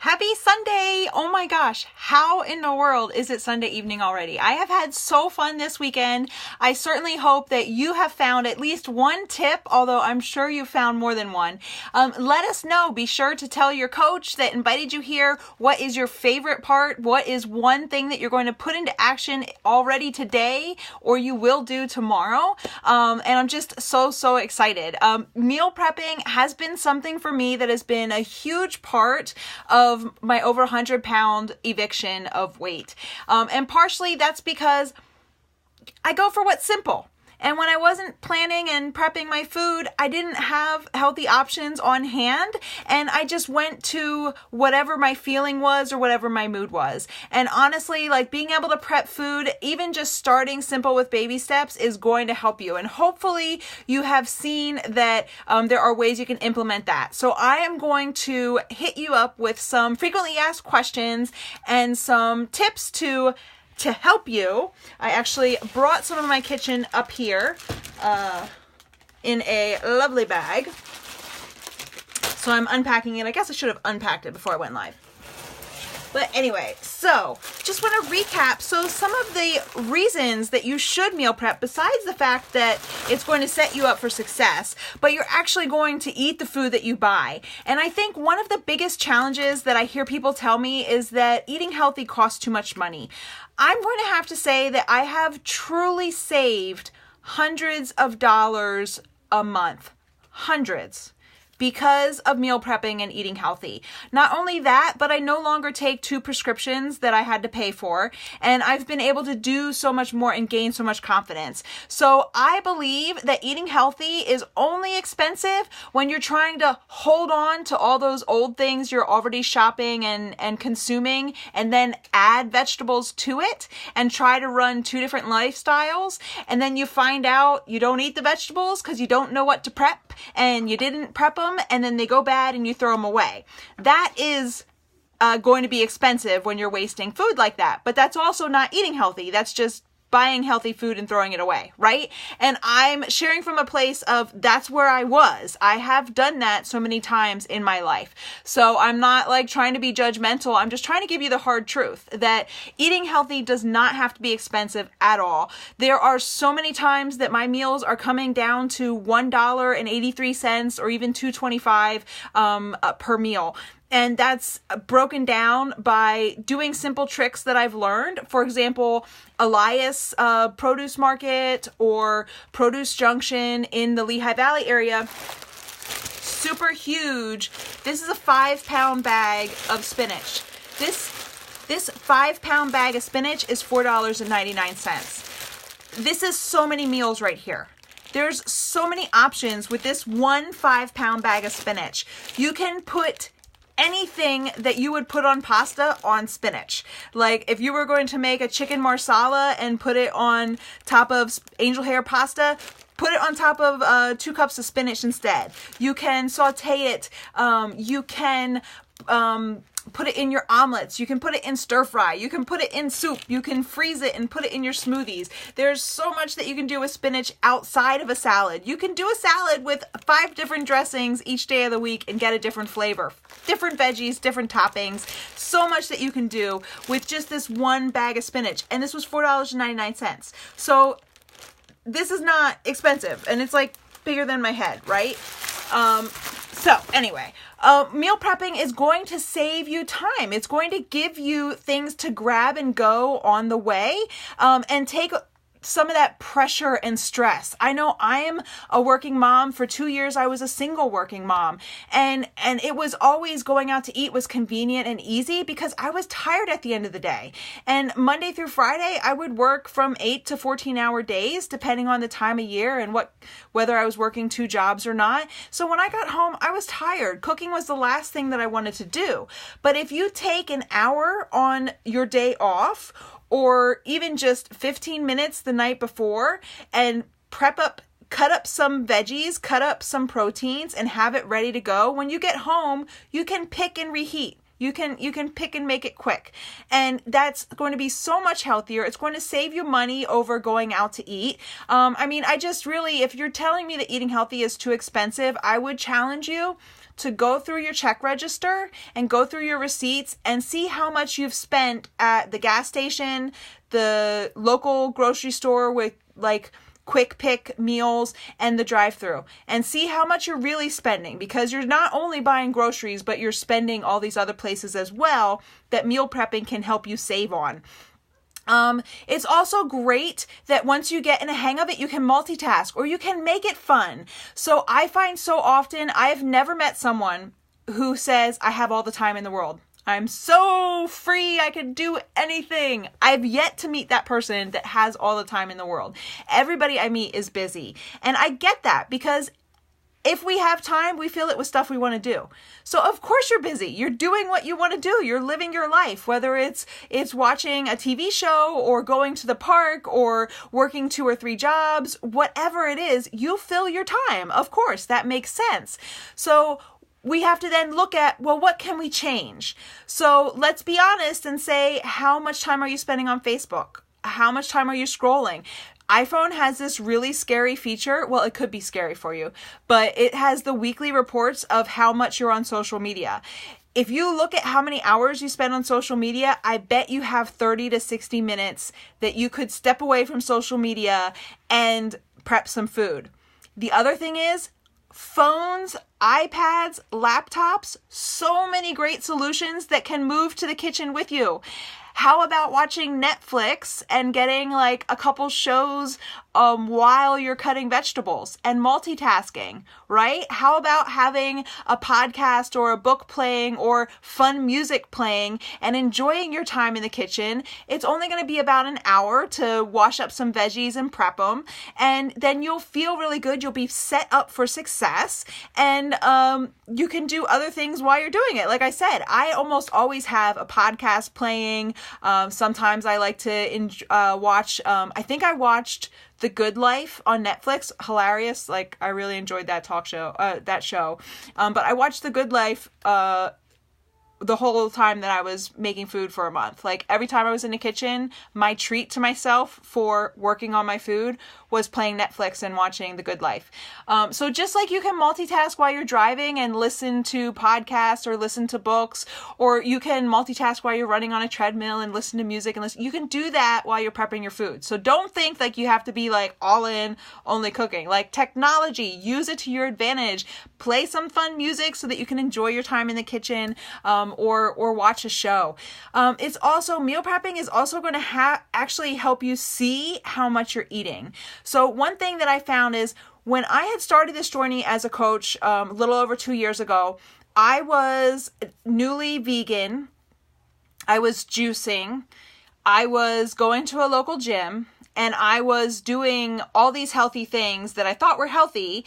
Happy Sunday! Oh my gosh, how in the world is it Sunday evening already? I have had so fun this weekend. I certainly hope that you have found at least one tip, although I'm sure you found more than one. Let us know. Be sure to tell your coach that invited you here what is your favorite part, what is one thing that you're going to put into action already today or you will do tomorrow. And I'm just so excited. Meal prepping has been something for me that has been a huge part of my over 100-pound eviction of weight. And partially that's because I go for what's simple. And when I wasn't planning and prepping my food, I didn't have healthy options on hand. And I just went to whatever my feeling was or whatever my mood was. And honestly, like being able to prep food, even just starting simple with baby steps is going to help you. And hopefully you have seen that there are ways you can implement that. So I am going to hit you up with some frequently asked questions and some tips to help you. I actually brought some of my kitchen up here in a lovely bag. So I'm unpacking it. I guess I should have unpacked it before I went live. But anyway, so just want to recap. So some of the reasons that you should meal prep, besides the fact that it's going to set you up for success, but you're actually going to eat the food that you buy. And I think one of the biggest challenges that I hear people tell me is that eating healthy costs too much money. I'm going to have to say that I have truly saved hundreds of dollars a month. Hundreds. Because of meal prepping and eating healthy. Not only that, but I no longer take 2 prescriptions that I had to pay for, and I've been able to do so much more and gain so much confidence. So I believe that eating healthy is only expensive when you're trying to hold on to all those old things you're already shopping and consuming, and then add vegetables to it and try to run 2 different lifestyles, and then you find out you don't eat the vegetables because you don't know what to prep and you didn't prep them, and then they go bad and you throw them away. That is going to be expensive when you're wasting food like that. But that's also not eating healthy. That's just buying healthy food and throwing it away, right? And I'm sharing from a place of that's where I was. I have done that so many times in my life. So I'm not like trying to be judgmental. I'm just trying to give you the hard truth that eating healthy does not have to be expensive at all. There are so many times that my meals are coming down to $1.83 or even $2.25 per meal. And that's broken down by doing simple tricks that I've learned. For example, Elias Produce Market or Produce Junction in the Lehigh Valley area. Super huge. This is a 5-pound bag of spinach. This 5-pound bag of spinach is $4.99. This is so many meals right here. There's so many options with this one 5-pound bag of spinach. You can put anything that you would put on pasta on spinach. Like if you were going to make a chicken marsala and put it on top of angel hair pasta, put it on top of 2 cups of spinach instead. You can saute it. You can put it in your omelets. You can put it in stir fry. You can put it in soup. You can freeze it and put it in your smoothies. There's so much that you can do with spinach outside of a salad. You can do a salad with 5 different dressings each day of the week and get a different flavor. Different veggies, different toppings. So much that you can do with just this one bag of spinach. And this was $4.99. So this is not expensive. And it's like bigger than my head, right? So anyway, meal prepping is going to save you time. It's going to give you things to grab and go on the way, and take some of that pressure and stress. I know I am a working mom. For 2 years, I was a single working mom. And it was always going out to eat was convenient and easy because I was tired at the end of the day. And Monday through Friday, I would work from 8 to 14-hour days, depending on the time of year and whether I was working 2 jobs or not. So when I got home, I was tired. Cooking was the last thing that I wanted to do. But if you take an hour on your day off, or even just 15 minutes the night before and cut up some veggies, cut up some proteins and have it ready to go. When you get home, you can pick and reheat. You can pick and make it quick. And that's going to be so much healthier. It's going to save you money over going out to eat. I just really, if you're telling me that eating healthy is too expensive, I would challenge you to go through your check register and go through your receipts and see how much you've spent at the gas station, the local grocery store with like quick pick meals, and the drive-through, and see how much you're really spending, because you're not only buying groceries, but you're spending all these other places as well that meal prepping can help you save on. It's also great that once you get in a hang of it, you can multitask or you can make it fun. So I find so often I've never met someone who says, I have all the time in the world. I'm so free, I can do anything. I've yet to meet that person that has all the time in the world. Everybody I meet is busy. And I get that, because if we have time, we fill it with stuff we want to do. So of course you're busy. You're doing what you want to do. You're living your life, whether it's watching a TV show or going to the park or working 2 or 3 jobs, whatever it is, you fill your time. Of course, that makes sense. So we have to then look at, well, what can we change? So let's be honest and say, how much time are you spending on Facebook? How much time are you scrolling? iPhone has this really scary feature. Well, it could be scary for you, but it has the weekly reports of how much you're on social media. If you look at how many hours you spend on social media, I bet you have 30 to 60 minutes that you could step away from social media and prep some food. The other thing is, phones, iPads, laptops, so many great solutions that can move to the kitchen with you. How about watching Netflix and getting like a couple shows while you're cutting vegetables and multitasking, right? How about having a podcast or a book playing or fun music playing and enjoying your time in the kitchen? It's only going to be about an hour to wash up some veggies and prep them, and then you'll feel really good. You'll be set up for success, and you can do other things while you're doing it. Like I said, I almost always have a podcast playing. Sometimes I like to watch, I think I watched The Good Life on Netflix. Hilarious. Like, I really enjoyed that show. But I watched The Good Life, the whole time that I was making food for a month. Like, every time I was in the kitchen, my treat to myself for working on my food was playing Netflix and watching The Good Life. So just like you can multitask while you're driving and listen to podcasts or listen to books, or you can multitask while you're running on a treadmill and listen to music, and you can do that while you're prepping your food. So don't think like you have to be like all in, only cooking. Like, technology, use it to your advantage. Play some fun music so that you can enjoy your time in the kitchen, or watch a show. It's also, meal prepping is also going to actually help you see how much you're eating. So one thing that I found is, when I had started this journey as a coach a little over 2 years ago, I was newly vegan. I was juicing. I was going to a local gym, and I was doing all these healthy things that I thought were healthy,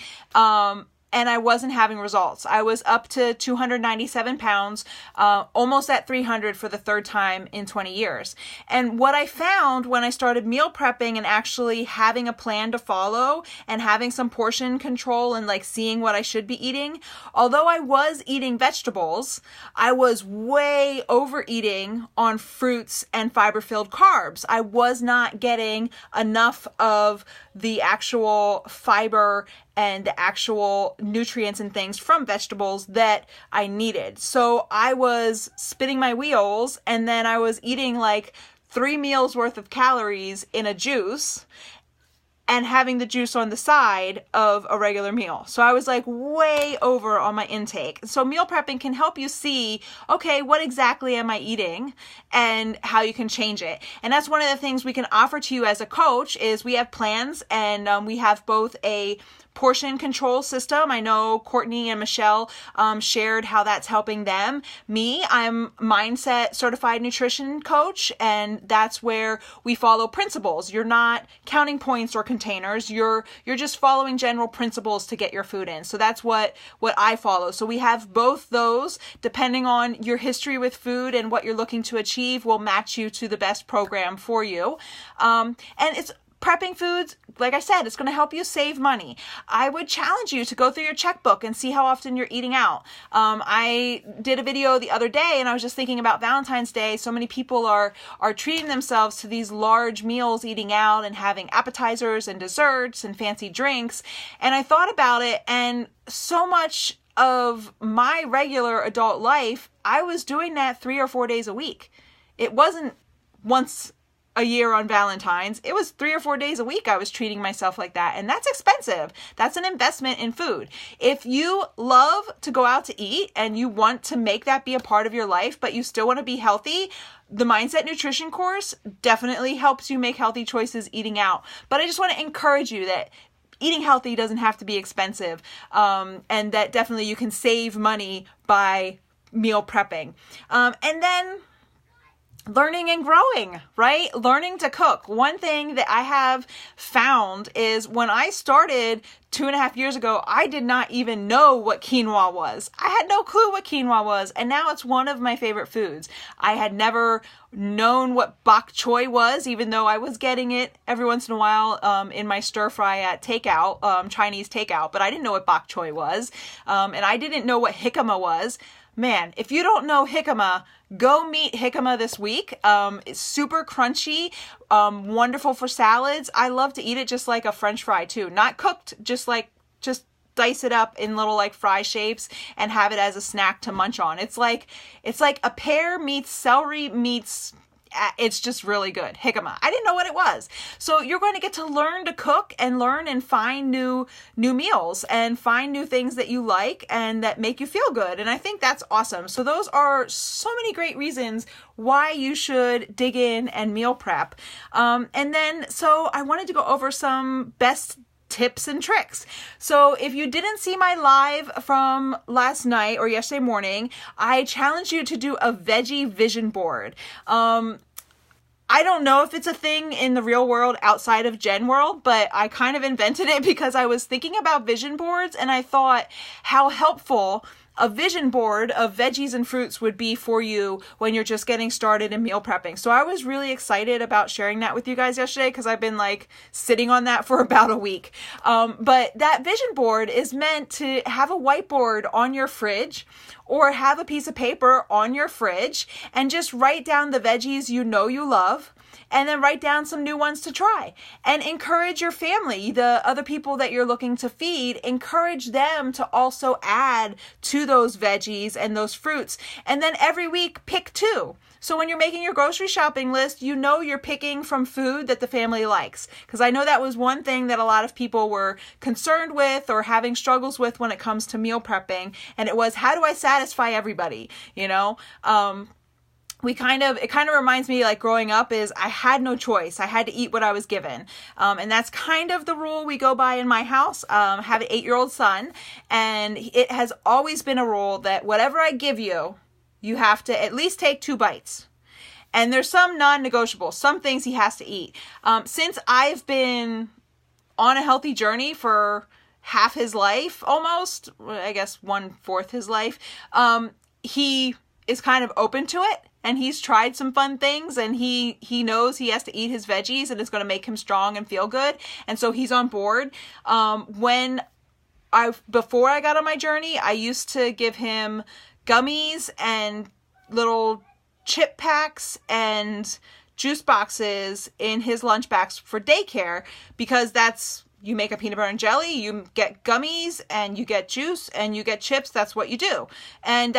and I wasn't having results. I was up to 297 pounds, almost at 300 for the 3rd time in 20 years. And what I found when I started meal prepping and actually having a plan to follow and having some portion control and like seeing what I should be eating, although I was eating vegetables, I was way overeating on fruits and fiber-filled carbs. I was not getting enough of the actual fiber and the actual nutrients and things from vegetables that I needed. So I was spinning my wheels, and then I was eating like 3 meals worth of calories in a juice and having the juice on the side of a regular meal. So I was like way over on my intake. So meal prepping can help you see, okay, what exactly am I eating and how you can change it. And that's one of the things we can offer to you as a coach is we have plans, and we have both a portion control system. I know Courtney and Michelle shared how that's helping them. Me, I'm mindset certified nutrition coach, and that's where we follow principles. You're not counting points or containers. You're just following general principles to get your food in. So that's what I follow. So we have both those. Depending on your history with food and what you're looking to achieve, will match you to the best program for you. And it's prepping foods, like I said, it's going to help you save money. I would challenge you to go through your checkbook and see how often you're eating out. I did a video the other day, and I was just thinking about Valentine's Day. So many people are treating themselves to these large meals, eating out and having appetizers and desserts and fancy drinks. And I thought about it, and so much of my regular adult life, I was doing that 3 or 4 days a week. It wasn't once a year on Valentine's. It was 3 or 4 days a week I was treating myself like that. And that's expensive. That's an investment in food. If you love to go out to eat and you want to make that be a part of your life, but you still want to be healthy, the Mindset Nutrition course definitely helps you make healthy choices eating out. But I just want to encourage you that eating healthy doesn't have to be expensive, and that definitely you can save money by meal prepping. And then learning and growing, right? Learning to cook. One thing that I have found is when I started 2.5 years ago, I did not even know what quinoa was. I had no clue what quinoa was, and now it's one of my favorite foods. I had never known what bok choy was, even though I was getting it every once in a while in my stir fry at takeout, Chinese takeout, but I didn't know what bok choy was, and I didn't know what jicama was. Man, if you don't know jicama, go meet jicama this week. It's super crunchy, wonderful for salads. I love to eat it just like a French fry too. Not cooked, just dice it up in little like fry shapes and have it as a snack to munch on. It's like a pear meets celery meets, it's just really good. Jicama. I didn't know what it was. So you're going to get to learn to cook and learn and find new meals and find new things that you like and that make you feel good. And I think that's awesome. So those are so many great reasons why you should dig in and meal prep. And then, so I wanted to go over some best tips and tricks. So if you didn't see my live from last night or yesterday morning, I challenged you to do a veggie vision board. I don't know if it's a thing in the real world outside of Gen World, but I kind of invented it because I was thinking about vision boards and I thought how helpful a vision board of veggies and fruits would be for you when you're just getting started in meal prepping. So I was really excited about sharing that with you guys yesterday because I've been like sitting on that for about a week. But that vision board is meant to have a whiteboard on your fridge or have a piece of paper on your fridge and just write down the veggies you know you love. And then write down some new ones to try and encourage your family, the other people that you're looking to feed, encourage them to also add to those veggies and those fruits. And then every week, pick 2. So when you're making your grocery shopping list, you know you're picking from food that the family likes. Because I know that was one thing that a lot of people were concerned with or having struggles with when it comes to meal prepping. And it was, how do I satisfy everybody? You know, it kind of reminds me like growing up is I had no choice. I had to eat what I was given. And that's kind of the rule we go by in my house. I have an 8-year-old son, and it has always been a rule that whatever I give you, you have to at least take 2 bites. And there's some non-negotiable, some things he has to eat. Since I've been on a healthy journey for half his life, almost, I guess 1/4 his life, he is kind of open to it. And he's tried some fun things and he knows he has to eat his veggies and it's going to make him strong and feel good. And so he's on board. Before I got on my journey, I used to give him gummies and little chip packs and juice boxes in his lunch bags for daycare because you make a peanut butter and jelly, you get gummies and you get juice and you get chips. That's what you do. And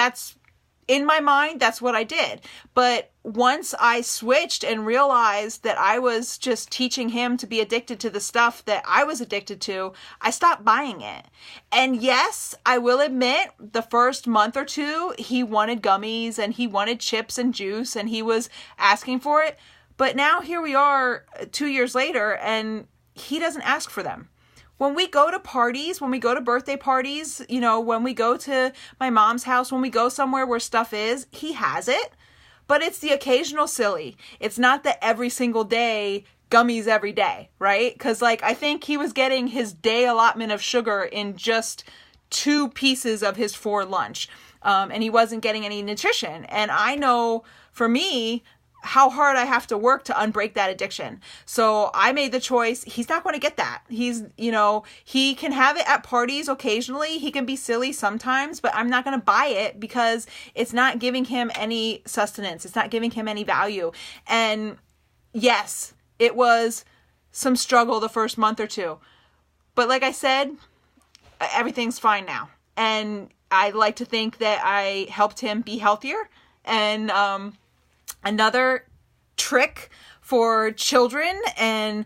in my mind, that's what I did. But once I switched and realized that I was just teaching him to be addicted to the stuff that I was addicted to, I stopped buying it. And yes, I will admit, the first month or 2, he wanted gummies and he wanted chips and juice and he was asking for it. But now here we are 2 years later and he doesn't ask for them. When we go to parties, when we go to birthday parties, you know, when we go to my mom's house, when we go somewhere where stuff is, he has it, but it's the occasional silly. It's not the every single day gummies every day, right? Because like, I think he was getting his day allotment of sugar in just 2 pieces of his 4 lunch. And he wasn't getting any nutrition. And I know for me, how hard I have to work to unbreak that addiction. So I made the choice. He's not going to get that. He can have it at parties occasionally. He can be silly sometimes, but I'm not going to buy it because it's not giving him any sustenance. It's not giving him any value. And yes, it was some struggle the first month or 2. But like I said, everything's fine now. And I like to think that I helped him be healthier. And another trick for children, and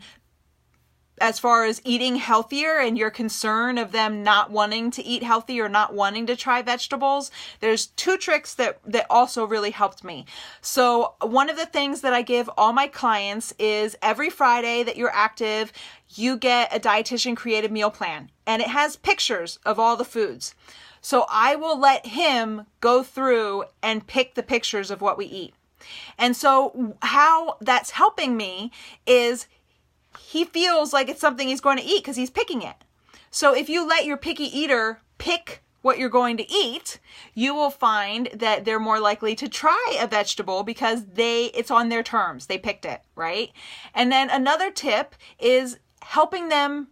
as far as eating healthier and your concern of them not wanting to eat healthy or not wanting to try vegetables, there's 2 tricks that also really helped me. So one of the things that I give all my clients is every Friday that you're active, you get a dietitian created meal plan, and it has pictures of all the foods. So I will let him go through and pick the pictures of what we eat. And so how that's helping me is he feels like it's something he's going to eat because he's picking it. So if you let your picky eater pick what you're going to eat, you will find that they're more likely to try a vegetable because it's on their terms. They picked it, right? And then another tip is helping them,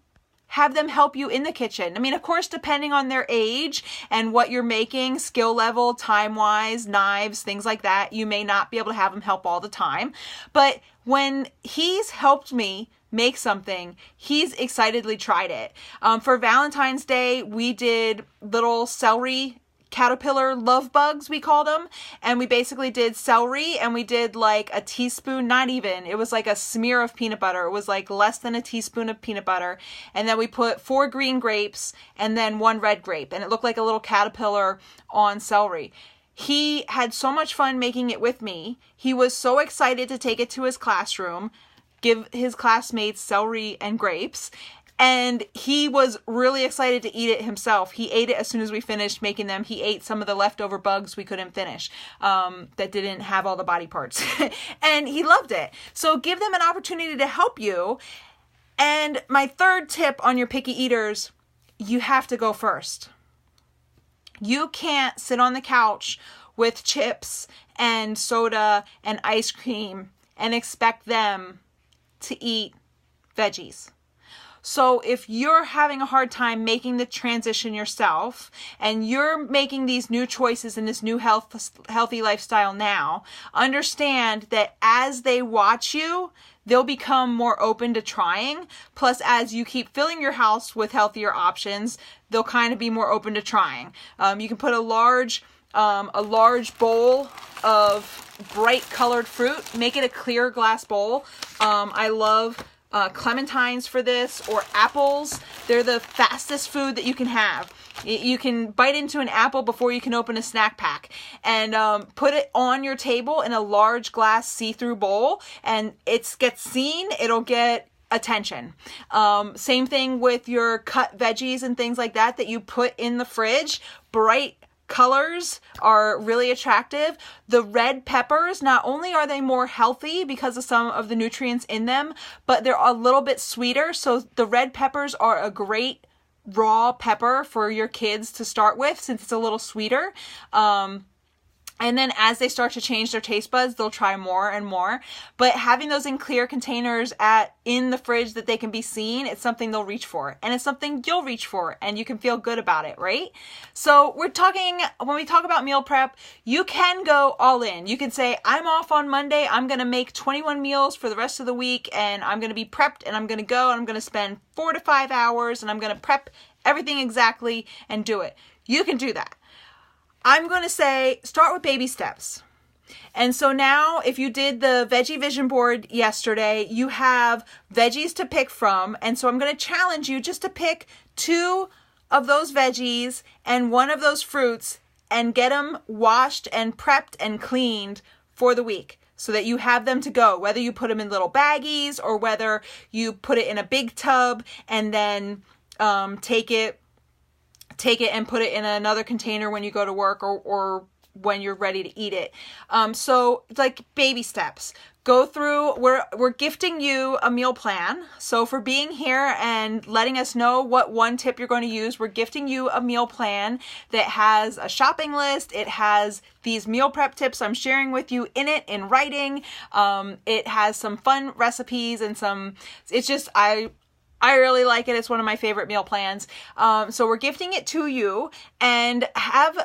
have them help you in the kitchen. I mean, of course, depending on their age and what you're making, skill level, time-wise, knives, things like that, you may not be able to have them help all the time. But when he's helped me make something, he's excitedly tried it. For Valentine's Day, we did little celery caterpillar love bugs, we called them. And we basically did celery, and we did like a teaspoon, not even, it was like a smear of peanut butter. It was like less than a teaspoon of peanut butter. And then we put 4 green grapes and then 1 red grape. And it looked like a little caterpillar on celery. He had so much fun making it with me. He was so excited to take it to his classroom, give his classmates celery and grapes, and he was really excited to eat it himself. He ate it as soon as we finished making them. He ate some of the leftover bugs we couldn't finish that didn't have all the body parts, and he loved it. So give them an opportunity to help you. And my 3rd tip on your picky eaters, you have to go first. You can't sit on the couch with chips and soda and ice cream and expect them to eat veggies. So if you're having a hard time making the transition yourself and you're making these new choices in this new healthy lifestyle now, understand that as they watch you, they'll become more open to trying. Plus, as you keep filling your house with healthier options, they'll kind of be more open to trying. You can put a large bowl of bright colored fruit. Make it a clear glass bowl. I love clementines for this, or apples. They're the fastest food that you can have. You can bite into an apple before you can open a snack pack, and put it on your table in a large glass see-through bowl, and it gets seen, it'll get attention. Same thing with your cut veggies and things like that you put in the fridge. Bright colors are really attractive. The red peppers, not only are they more healthy because of some of the nutrients in them, but they're a little bit sweeter. So the red peppers are a great raw pepper for your kids to start with, since it's a little sweeter. And then as they start to change their taste buds, they'll try more and more. But having those in clear containers in the fridge that they can be seen, it's something they'll reach for. And it's something you'll reach for, and you can feel good about it, right? So when we talk about meal prep, you can go all in. You can say, I'm off on Monday. I'm going to make 21 meals for the rest of the week, and I'm going to be prepped, and I'm going to go, and I'm going to spend 4 to 5 hours, and I'm going to prep everything exactly and do it. You can do that. I'm going to say start with baby steps. And so now if you did the veggie vision board yesterday, you have veggies to pick from. And so I'm going to challenge you just to pick 2 of those veggies and 1 of those fruits and get them washed and prepped and cleaned for the week, so that you have them to go, whether you put them in little baggies or whether you put it in a big tub and then take it and put it in another container when you go to work or when you're ready to eat it. So it's like baby steps. Go through, we're gifting you a meal plan. So for being here and letting us know what 1 tip you're going to use, we're gifting you a meal plan that has a shopping list. It has these meal prep tips I'm sharing with you in it in writing. It has some fun recipes and I really like it. It's one of my favorite meal plans. So we're gifting it to you, and have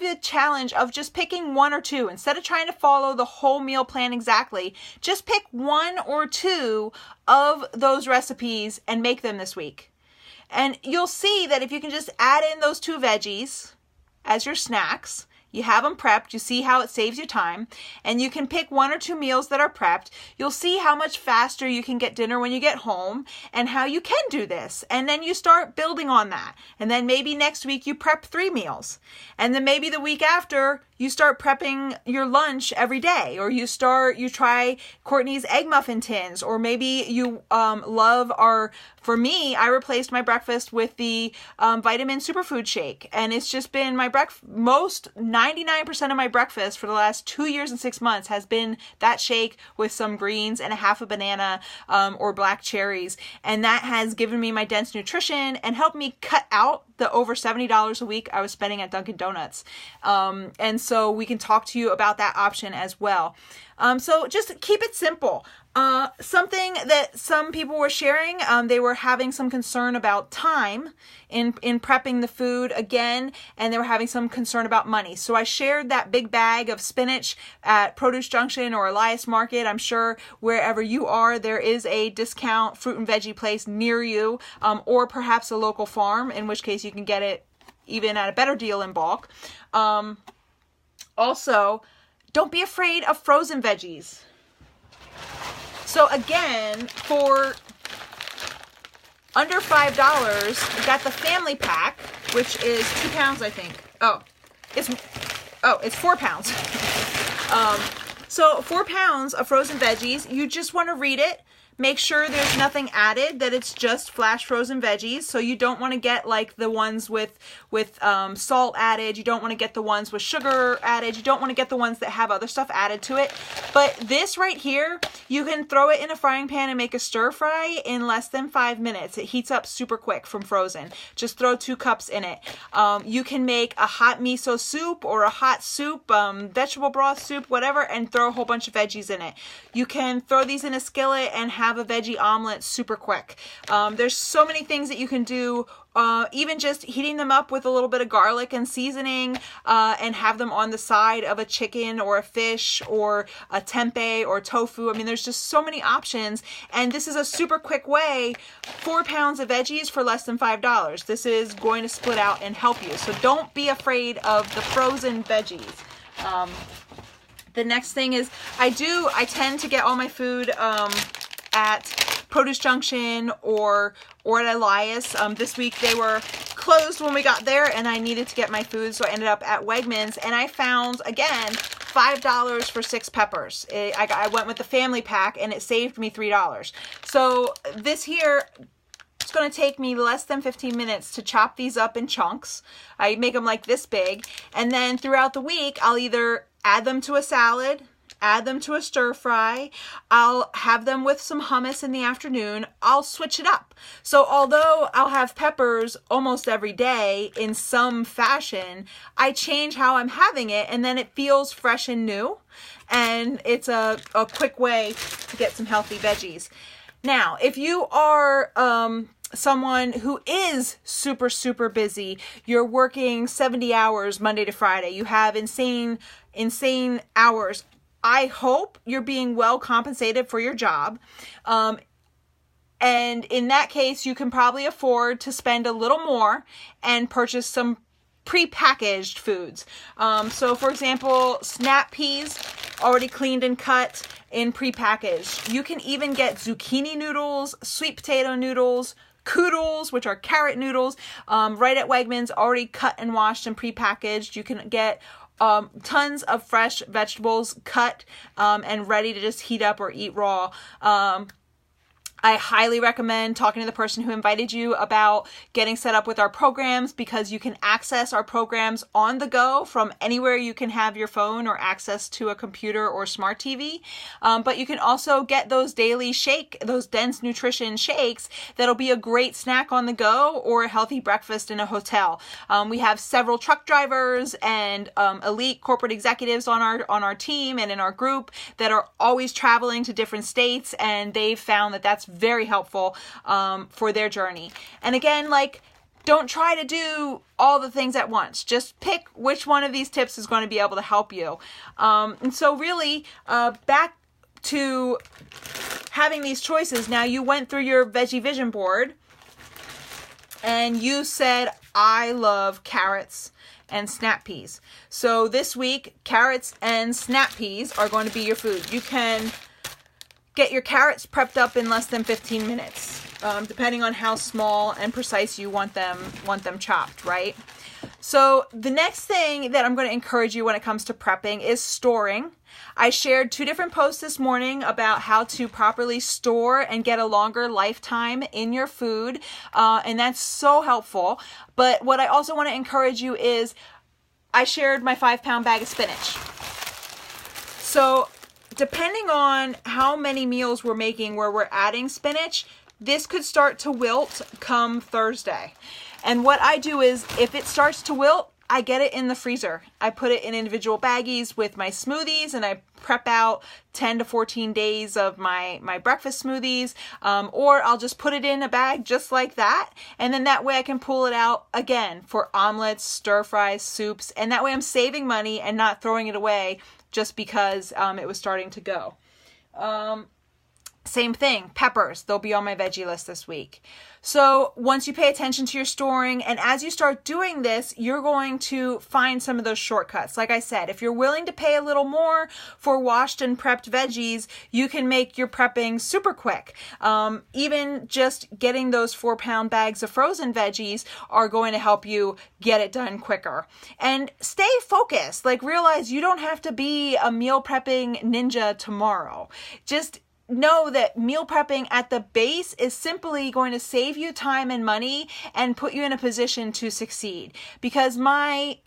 the challenge of just picking 1 or 2. Instead of trying to follow the whole meal plan exactly, just pick 1 or 2 of those recipes and make them this week. And you'll see that if you can just add in those 2 veggies, as your snacks. You have them prepped. You see how it saves you time. And you can pick 1 or 2 meals that are prepped. You'll see how much faster you can get dinner when you get home and how you can do this. And then you start building on that. And then maybe next week you prep 3 meals. And then maybe the week after you start prepping your lunch every day. Or you try Courtney's egg muffin tins. Or maybe you for me, I replaced my breakfast with the vitamin superfood shake. And it's just been my 99% of my breakfast for the last 2 years and 6 months has been that shake with some greens and a half a banana or black cherries. And that has given me my dense nutrition and helped me cut out the over $70 a week I was spending at Dunkin' Donuts. And so we can talk to you about that option as well. So just keep it simple. Something that some people were sharing, they were having some concern about time in prepping the food again, and they were having some concern about money. So I shared that big bag of spinach at Produce Junction or Elias Market. I'm sure wherever you are, there is a discount fruit and veggie place near you, or perhaps a local farm, in which case you can get it even at a better deal in bulk. Also, don't be afraid of frozen veggies. So again, for under $5, we got the family pack, which is 2 pounds, I think. It's 4 pounds. So 4 pounds of frozen veggies. You just want to read it. Make sure there's nothing added, that it's just flash frozen veggies. So you don't want to get like the ones with salt added. You don't want to get the ones with sugar added. You don't want to get the ones that have other stuff added to it. But this right here, you can throw it in a frying pan and make a stir fry in less than 5 minutes. It heats up super quick from frozen. Just throw 2 cups in it. You can make a hot miso soup or a hot soup, vegetable broth soup, whatever, and throw a whole bunch of veggies in it. You can throw these in a skillet and have a veggie omelet super quick. There's so many things that you can do, even just heating them up with a little bit of garlic and seasoning, and have them on the side of a chicken or a fish or a tempeh or tofu. I mean, there's just so many options, and this is a super quick way. 4 pounds of veggies for less than $5. This is going to split out and help you. So don't be afraid of the frozen veggies. The next thing is, I tend to get all my food at Produce Junction or at Elias. This week they were closed when we got there and I needed to get my food, so I ended up at Wegmans, and I found, again, $5 for 6 peppers. I went with the family pack and it saved me $3. So this here, it's going to take me less than 15 minutes to chop these up in chunks. I make them like this big, and then throughout the week I'll either add them to a salad, add them to a stir fry. I'll have them with some hummus in the afternoon. I'll switch it up. So although I'll have peppers almost every day in some fashion, I change how I'm having it, and then it feels fresh and new. And it's a quick way to get some healthy veggies. Now, if you are someone who is super, super busy, you're working 70 hours Monday to Friday, you have insane hours, I hope you're being well compensated for your job. And in that case, you can probably afford to spend a little more and purchase some pre-packaged foods. So for example, snap peas, already cleaned and cut in pre-packaged. You can even get zucchini noodles, sweet potato noodles, Koodles, which are carrot noodles, right at Wegmans, already cut and washed and pre-packaged. You can get tons of fresh vegetables cut and ready to just heat up or eat raw. I highly recommend talking to the person who invited you about getting set up with our programs, because you can access our programs on the go from anywhere you can have your phone or access to a computer or smart TV. But you can also get those daily those dense nutrition shakes that'll be a great snack on the go or a healthy breakfast in a hotel. We have several truck drivers and elite corporate executives on our team and in our group that are always traveling to different states, and they've found that that's very helpful for their journey. And again, don't try to do all the things at once. Just pick which one of these tips is going to be able to help you. And so really, back to having these choices. Now, you went through your veggie vision board and you said, I love carrots and snap peas. So this week, carrots and snap peas are going to be your food. You can get your carrots prepped up in less than 15 minutes, depending on how small and precise you want them chopped, right? So the next thing that I'm going to encourage you when it comes to prepping is storing. I shared 2 different posts this morning about how to properly store and get a longer lifetime in your food, and that's so helpful. But what I also want to encourage you is I shared my 5-pound bag of spinach. So depending on how many meals we're making where we're adding spinach, this could start to wilt come Thursday. And what I do is, if it starts to wilt, I get it in the freezer. I put it in individual baggies with my smoothies, and I prep out 10 to 14 days of my breakfast smoothies, or I'll just put it in a bag just like that, and then that way I can pull it out again for omelets, stir fries, soups, and that way I'm saving money and not throwing it away just because it was starting to go. Same thing, peppers, they'll be on my veggie list this week. So once you pay attention to your storing, and as you start doing this, you're going to find some of those shortcuts. Like I said, if you're willing to pay a little more for washed and prepped veggies, you can make your prepping super quick. Even just getting those 4-pound bags of frozen veggies are going to help you get it done quicker. And stay focused. Like, realize you don't have to be a meal prepping ninja tomorrow. Just know that meal prepping at the base is simply going to save you time and money and put you in a position to succeed. Because my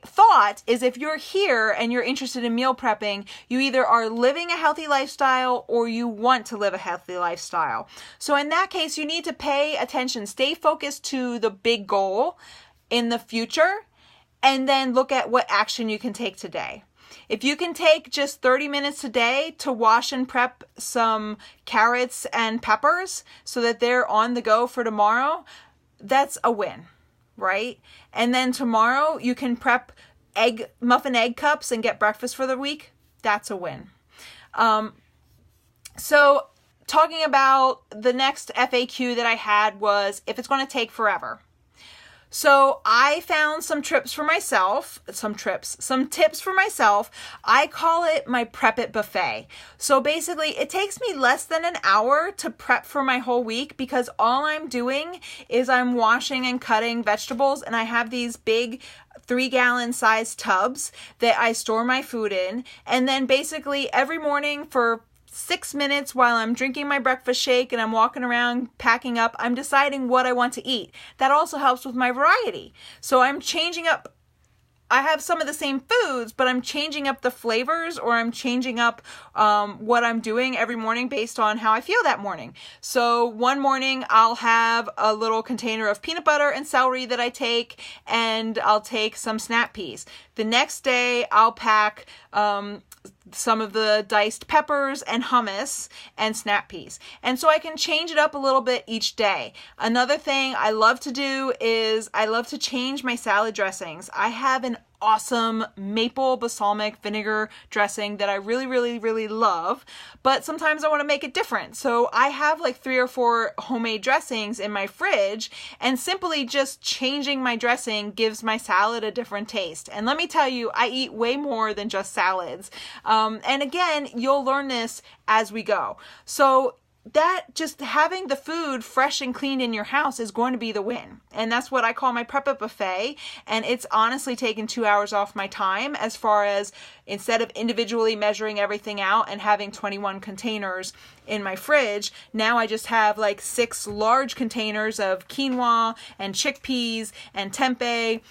thought is, if you're here and you're interested in meal prepping, you either are living a healthy lifestyle or you want to live a healthy lifestyle. So in that case, you need to pay attention, stay focused to the big goal in the future, and then look at what action you can take today. If you can take just 30 minutes a day to wash and prep some carrots and peppers so that they're on the go for tomorrow, that's a win, right? And then tomorrow you can prep muffin egg cups and get breakfast for the week. That's a win. So talking about the next FAQ that I had was if it's going to take forever. So I found some tips for myself. I call it my Prep It buffet. So basically it takes me less than an hour to prep for my whole week, because all I'm doing is I'm washing and cutting vegetables, and I have these big 3-gallon size tubs that I store my food in. And then basically every morning for 6 minutes while I'm drinking my breakfast shake and I'm walking around packing up, I'm deciding what I want to eat. That also helps with my variety. So I'm changing up. I have some of the same foods, but I'm changing up the flavors, or I'm changing up what I'm doing every morning based on how I feel that morning. So one morning I'll have a little container of peanut butter and celery that I take, and I'll take some snap peas. The next day I'll pack some of the diced peppers and hummus and snap peas. And so I can change it up a little bit each day. Another thing I love to do is I love to change my salad dressings. I have an awesome maple balsamic vinegar dressing that I really, really, really love, but sometimes I want to make it different. So I have like 3 or 4 homemade dressings in my fridge, and simply just changing my dressing gives my salad a different taste. And let me tell you, I eat way more than just salads. And again, you'll learn this as we go. So that just having the food fresh and clean in your house is going to be the win. And that's what I call my Prep It buffet. And it's honestly taken 2 hours off my time, as far as instead of individually measuring everything out and having 21 containers in my fridge, now I just have like 6 large containers of quinoa and chickpeas and tempeh.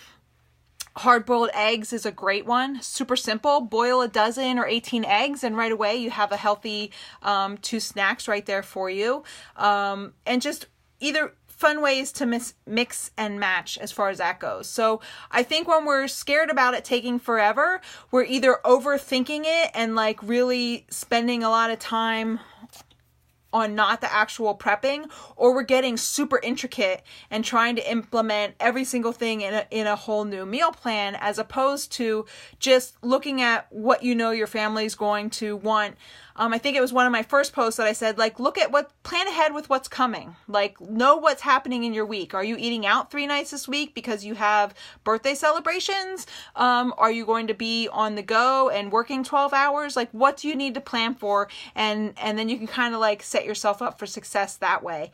Hard-boiled eggs is a great one. Super simple. Boil a dozen or 18 eggs, and right away you have a healthy 2 snacks right there for you. And just either fun ways to mix and match as far as that goes. So I think when we're scared about it taking forever, we're either overthinking it and like really spending a lot of time on not the actual prepping, or we're getting super intricate and trying to implement every single thing in a whole new meal plan, as opposed to just looking at what you know your family's going to want. I think it was one of my first posts that I said, like, plan ahead with what's coming. Like, know what's happening in your week. Are you eating out 3 nights this week because you have birthday celebrations? Are you going to be on the go and working 12 hours? Like, what do you need to plan for? And then you can kind of like set yourself up for success that way.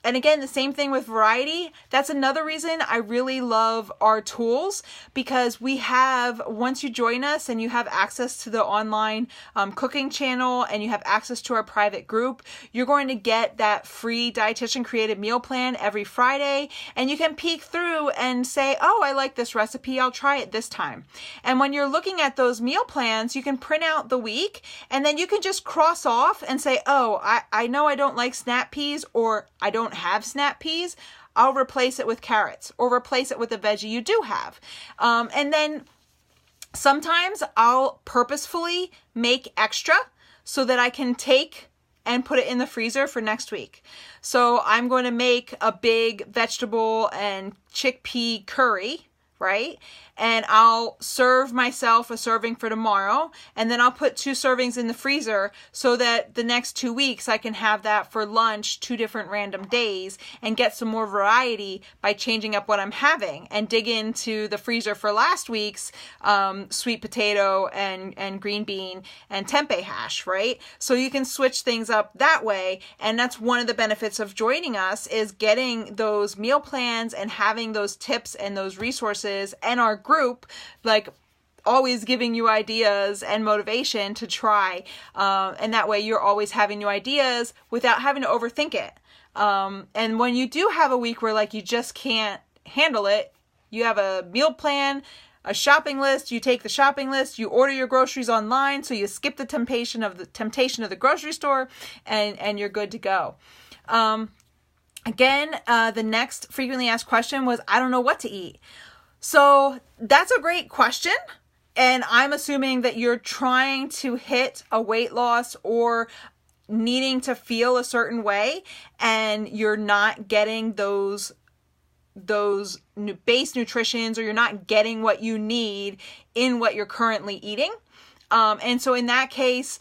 And again, the same thing with variety. That's another reason I really love our tools, because we have, once you join us and you have access to the online cooking channel and you have access to our private group, you're going to get that free dietitian created meal plan every Friday. And you can peek through and say, oh, I like this recipe, I'll try it this time. And when you're looking at those meal plans, you can print out the week and then you can just cross off and say, oh, I know I don't like snap peas, or I don't have snap peas, I'll replace it with carrots, or replace it with a veggie you do have. And then sometimes I'll purposefully make extra so that I can take and put it in the freezer for next week. So I'm going to make a big vegetable and chickpea curry, right? And I'll serve myself a serving for tomorrow, and then I'll put 2 servings in the freezer so that the next 2 weeks I can have that for lunch 2 different random days and get some more variety by changing up what I'm having, and dig into the freezer for last week's sweet potato and green bean and tempeh hash, right? So you can switch things up that way, and that's one of the benefits of joining us, is getting those meal plans and having those tips and those resources, and our group, like, always giving you ideas and motivation to try. And that way you're always having new ideas without having to overthink it. And when you do have a week where like you just can't handle it, you have a meal plan, a shopping list, you take the shopping list, you order your groceries online, so you skip the temptation of the grocery store, and you're good to go. Again, the next frequently asked question was, I don't know what to eat. So that's a great question. And I'm assuming that you're trying to hit a weight loss or needing to feel a certain way, and you're not getting those base nutritions, or you're not getting what you need in what you're currently eating. And so in that case,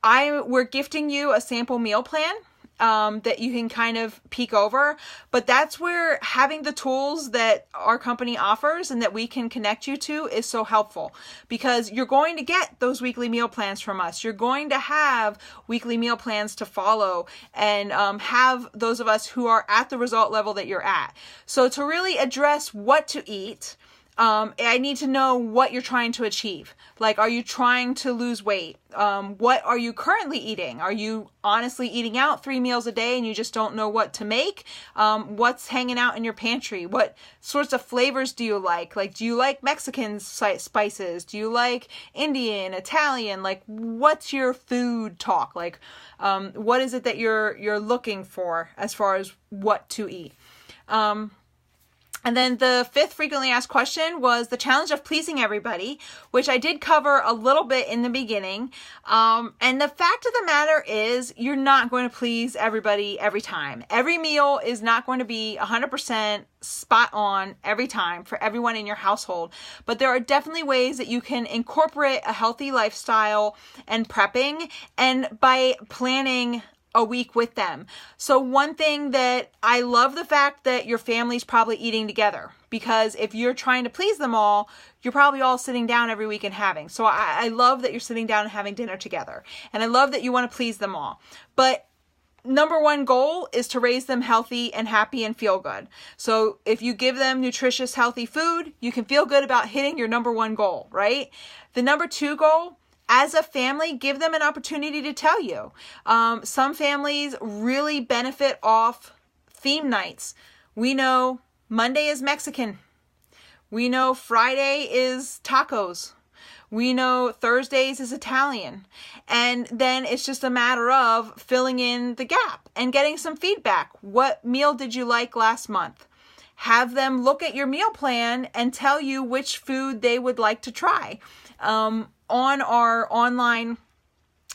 we're gifting you a sample meal plan that you can kind of peek over. But that's where having the tools that our company offers and that we can connect you to is so helpful, because you're going to get those weekly meal plans from us. You're going to have weekly meal plans to follow, and have those of us who are at the result level that you're at. So to really address what to eat, I need to know what you're trying to achieve. Like, are you trying to lose weight? What are you currently eating? Are you honestly eating out 3 meals a day and you just don't know what to make? What's hanging out in your pantry? What sorts of flavors do you like? Like, do you like Mexican spices? Do you like Indian, Italian? Like, what's your food talk? Like, what is it that you're looking for as far as what to eat? And then the 5th frequently asked question was the challenge of pleasing everybody, which I did cover a little bit in the beginning. And the fact of the matter is, you're not going to please everybody every time. Every meal is not going to be 100% spot on every time for everyone in your household. But there are definitely ways that you can incorporate a healthy lifestyle and prepping, and by planning a week with them. So one thing that I love, the fact that your family's probably eating together, because if you're trying to please them all, you're probably all sitting down every week and having. So I love that you're sitting down and having dinner together. And I love that you want to please them all. But number one goal is to raise them healthy and happy and feel good. So if you give them nutritious, healthy food, you can feel good about hitting your number one goal, right? The number 2 goal, as a family, give them an opportunity to tell you. Some families really benefit off theme nights. We know Monday is Mexican. We know Friday is tacos. We know Thursdays is Italian. And then it's just a matter of filling in the gap and getting some feedback. What meal did you like last month? Have them look at your meal plan and tell you which food they would like to try. On our online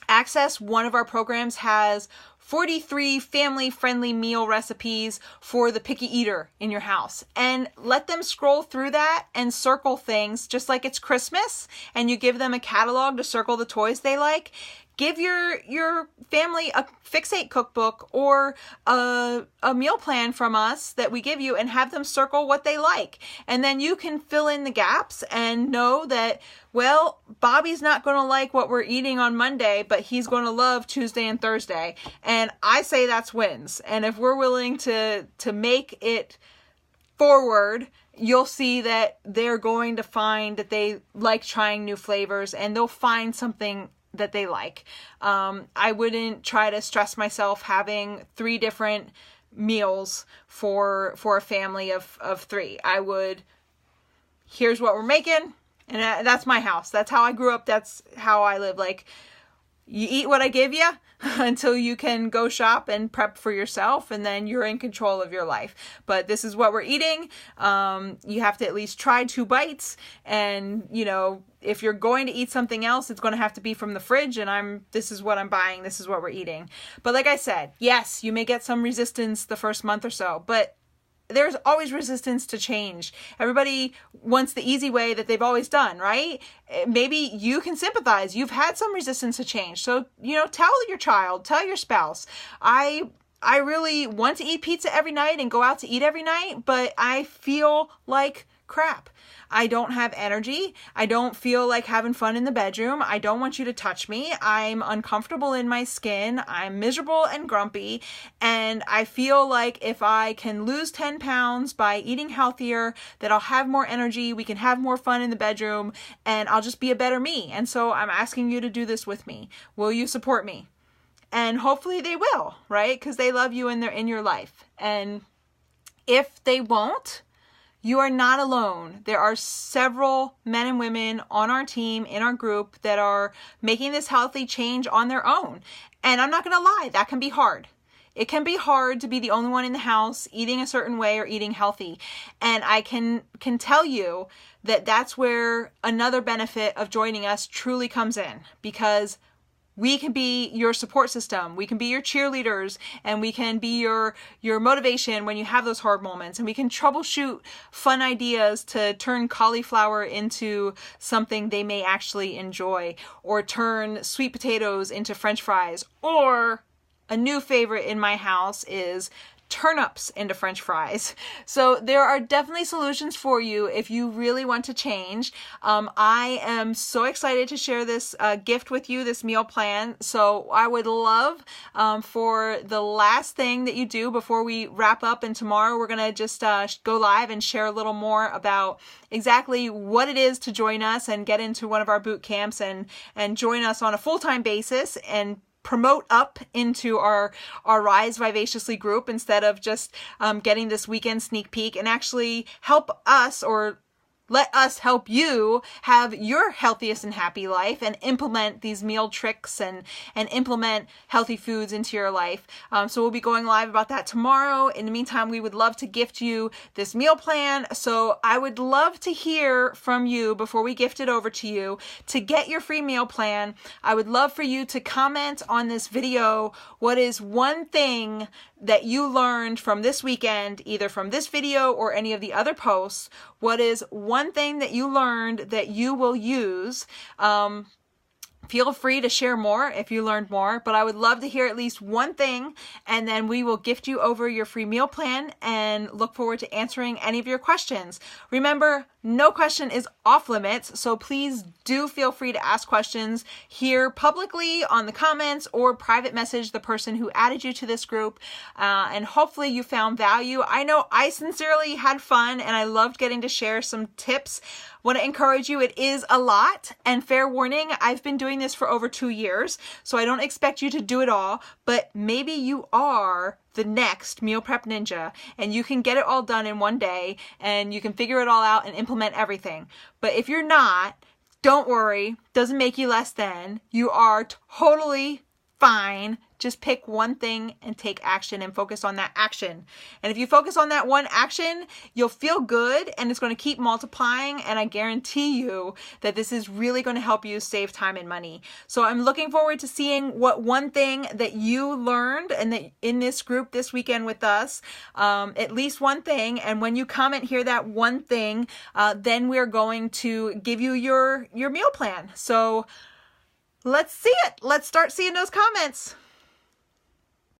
access, one of our programs has 43 family-friendly meal recipes for the picky eater in your house. And let them scroll through that and circle things just like it's Christmas and you give them a catalog to circle the toys they like. Give your family a Fixate cookbook or a meal plan from us that we give you and have them circle what they like. And then you can fill in the gaps and know that, well, Bobby's not going to like what we're eating on Monday, but he's going to love Tuesday and Thursday. And I say that's wins. And if we're willing to make it forward, you'll see that they're going to find that they like trying new flavors and they'll find something that they like. I wouldn't try to stress myself having 3 different meals for a family of 3. I would, here's what we're making, and that's my house. That's how I grew up. That's how I live. Like, you eat what I give you until you can go shop and prep for yourself, and then you're in control of your life. But this is what we're eating. You have to at least try 2 bites, and if you're going to eat something else, it's going to have to be from the fridge, and this is what I'm buying, this is what we're eating. But like I said, yes, you may get some resistance the first month or so, but there's always resistance to change. Everybody wants the easy way that they've always done, right? Maybe you can sympathize. You've had some resistance to change. So, tell your child, tell your spouse, I really want to eat pizza every night and go out to eat every night, but I feel like crap. I don't have energy. I don't feel like having fun in the bedroom. I don't want you to touch me. I'm uncomfortable in my skin. I'm miserable and grumpy. And I feel like if I can lose 10 pounds by eating healthier, that I'll have more energy. We can have more fun in the bedroom and I'll just be a better me. And so I'm asking you to do this with me. Will you support me? And hopefully they will, right? Because they love you and they're in your life. And if they won't, you are not alone. There are several men and women on our team, in our group, that are making this healthy change on their own. And I'm not going to lie, that can be hard. It can be hard to be the only one in the house eating a certain way or eating healthy. And I can tell you that that's where another benefit of joining us truly comes in, because we can be your support system. We can be your cheerleaders, and we can be your motivation when you have those hard moments, and we can troubleshoot fun ideas to turn cauliflower into something they may actually enjoy, or turn sweet potatoes into French fries, or a new favorite in my house is turnips into French fries. So there are definitely solutions for you if you really want to change. I am so excited to share this gift with you, this meal plan. So I would love for the last thing that you do before we wrap up, and tomorrow we're going to just go live and share a little more about exactly what it is to join us and get into one of our boot camps and join us on a full-time basis and promote up into our Rise Vivaciously group instead of just getting this weekend sneak peek, and actually help us, or let us help you have your healthiest and happy life and implement these meal tricks and implement healthy foods into your life. So we'll be going live about that tomorrow. In the meantime, we would love to gift you this meal plan. So I would love to hear from you before we gift it over to you. To get your free meal plan, I would love for you to comment on this video. What is one thing that you learned from this weekend, either from this video or any of the other posts? What is one thing that you learned that you will use? Feel free to share more if you learned more, but I would love to hear at least one thing, and then we will gift you over your free meal plan and look forward to answering any of your questions. Remember, no question is off limits, so please do feel free to ask questions here publicly on the comments, or private message the person who added you to this group, and hopefully you found value. I know I sincerely had fun, and I loved getting to share some tips. Want to encourage you, it is a lot, and fair warning, I've been doing this for over 2 years, so I don't expect you to do it all, but maybe you are the next meal prep ninja and you can get it all done in one day and you can figure it all out and implement everything. But if you're not, don't worry, doesn't make you less than. You are totally fine Just pick one thing and take action and focus on that action. And if you focus on that one action, you'll feel good and it's going to keep multiplying. And I guarantee you that this is really going to help you save time and money. So I'm looking forward to seeing what one thing that you learned and that in this group this weekend with us, at least one thing. And when you comment here that one thing, then we're going to give you your meal plan. So let's see it. Let's start seeing those comments.